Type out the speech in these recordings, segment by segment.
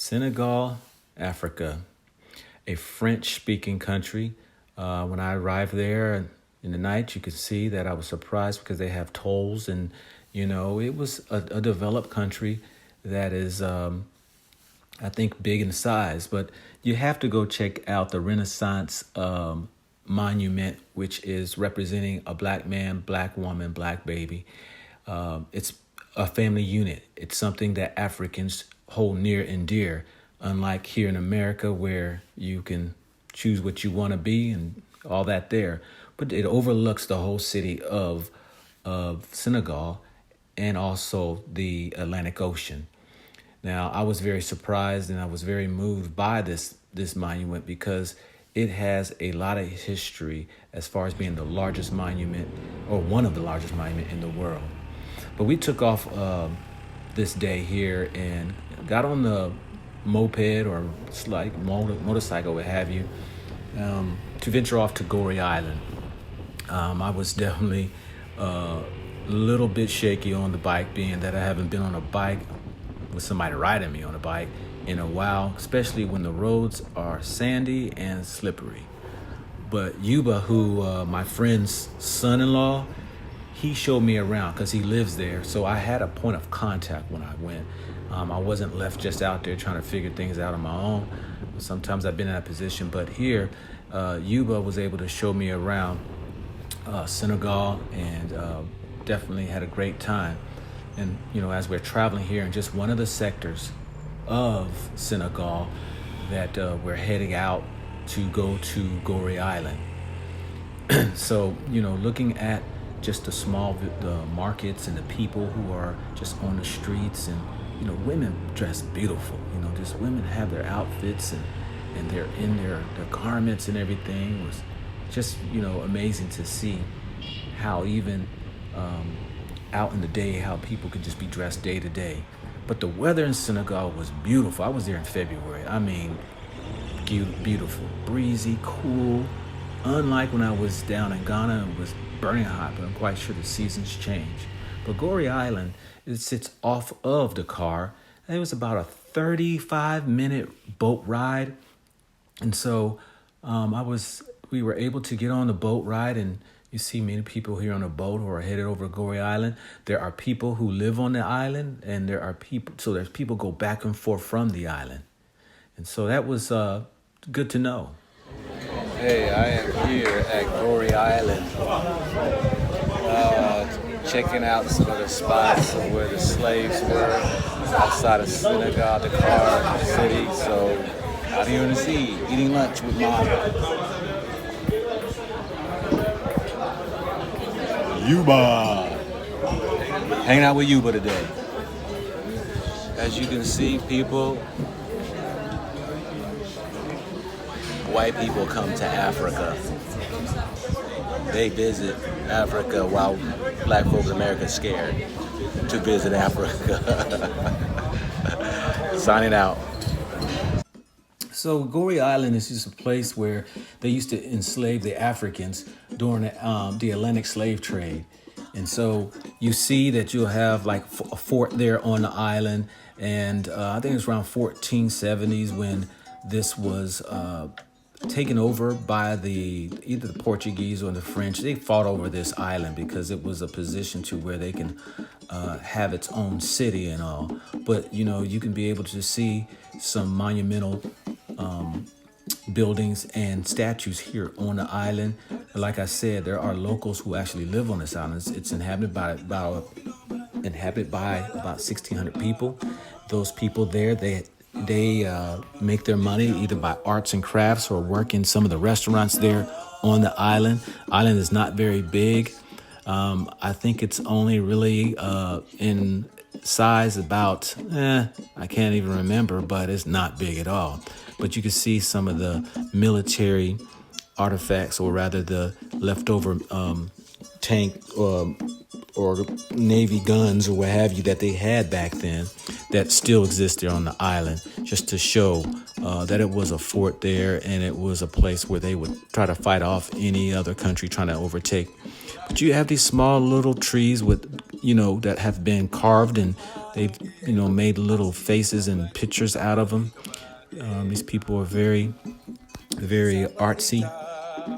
Senegal, Africa, a French-speaking country. When I arrived there in the night, you could see that I was surprised because they have tolls, and it was a developed country that is, I think, big in size. But you have to go check out the Renaissance monument, which is representing a black man, black woman, black baby. It's a family unit. It's something that Africans hold near and dear, unlike here in America where you can choose what you want to be and all that there. But it overlooks the whole city of Senegal and also the Atlantic Ocean. Now, I was very surprised and I was very moved by this monument because it has a lot of history as far as being the largest monument, or one of the largest monuments in the world. But we took off this day here and got on the moped or motorcycle, what have you, to venture off to Goree Island. I was definitely a little bit shaky on the bike, being that I haven't been on a bike with somebody riding me on a bike in a while, especially when the roads are sandy and slippery. But Yuba, who my friend's son-in-law, he showed me around because he lives there. So I had a point of contact when I went. I wasn't left just out there trying to figure things out on my own. Sometimes I've been in that position, but here, Yuba was able to show me around Senegal, and definitely had a great time. And, as we're traveling here in just one of the sectors of Senegal that we're heading out to go to Goree Island. So, looking at just the markets and the people who are just on the streets, and, women dress beautiful. Just women have their outfits and they're in their garments and everything. It was just, amazing to see how even out in the day, how people could just be dressed day to day. But the weather in Senegal was beautiful. I was there in February. I mean, beautiful, breezy, cool. Unlike when I was down in Ghana, it was burning hot, but I'm quite sure the seasons change. But Goree Island, it sits off of Dakar, and it was about a 35-minute boat ride. And so we were able to get on the boat ride, and you see many people here on a boat who are headed over to Goree Island. There are people who live on the island, and there's people go back and forth from the island. And so that was good to know. Hey, I am here at Goree Island, checking out some of the spots of where the slaves were outside of Senegal, Dakar City. So out here in the sea, eating lunch with Mom. Yuba. Hanging out with Yuba today. As you can see, white people come to Africa. They visit Africa while black folks in America are scared to visit Africa. Signing out. So Goree Island is just a place where they used to enslave the Africans during the Atlantic slave trade. And so you see that you'll have like a fort there on the island. And I think it's around 1470s when this was taken over by either the Portuguese or the French. They fought over this island because it was a position to where they can have its own city and all. But, you can be able to see some monumental buildings and statues here on the island. Like I said, there are locals who actually live on this island. It's inhabited by about 1,600 people. Those people there, they make their money either by arts and crafts or work in some of the restaurants there on the island. Island is not very big. I think it's only really in size about, I can't even remember, but it's not big at all. But you can see some of the military artifacts, or rather the leftover tank or Navy guns or what have you that they had back then that still exist there on the island, just to show that it was a fort there and it was a place where they would try to fight off any other country trying to overtake. But you have these small little trees with, that have been carved and They've, made little faces and pictures out of them. These people are very, very artsy,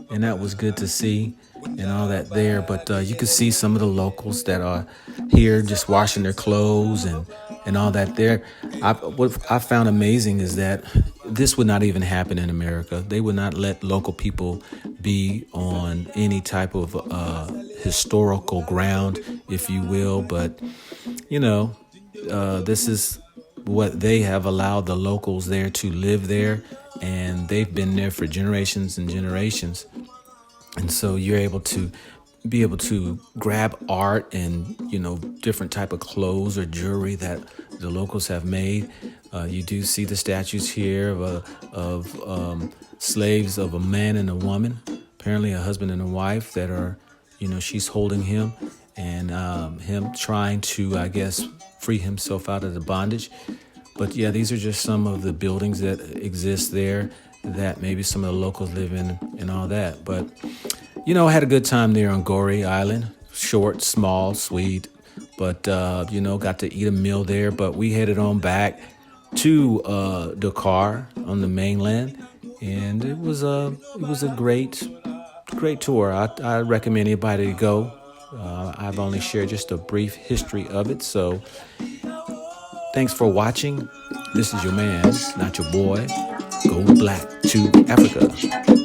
and that was good to see and all that there. But you could see some of the locals that are here just washing their clothes and all that there. What I found amazing is that this would not even happen in America. They would not let local people be on any type of historical ground, if you will. But, this is what they have allowed the locals there to live there. And they've been there for generations and generations. And so you're able to be able to grab art and, different type of clothes or jewelry that the locals have made. You do see the statues here of slaves, of a man and a woman, apparently a husband and a wife that are, she's holding him and him trying to, I guess, free himself out of the bondage. But yeah, these are just some of the buildings that exist there that maybe some of the locals live in and all that. But, I had a good time there on Goree Island. Short, small, sweet. But, got to eat a meal there. But we headed on back to Dakar on the mainland. And it was a great tour. I recommend anybody to go. I've only shared just a brief history of it. So thanks for watching. This is your man, not your boy. Go black to Africa.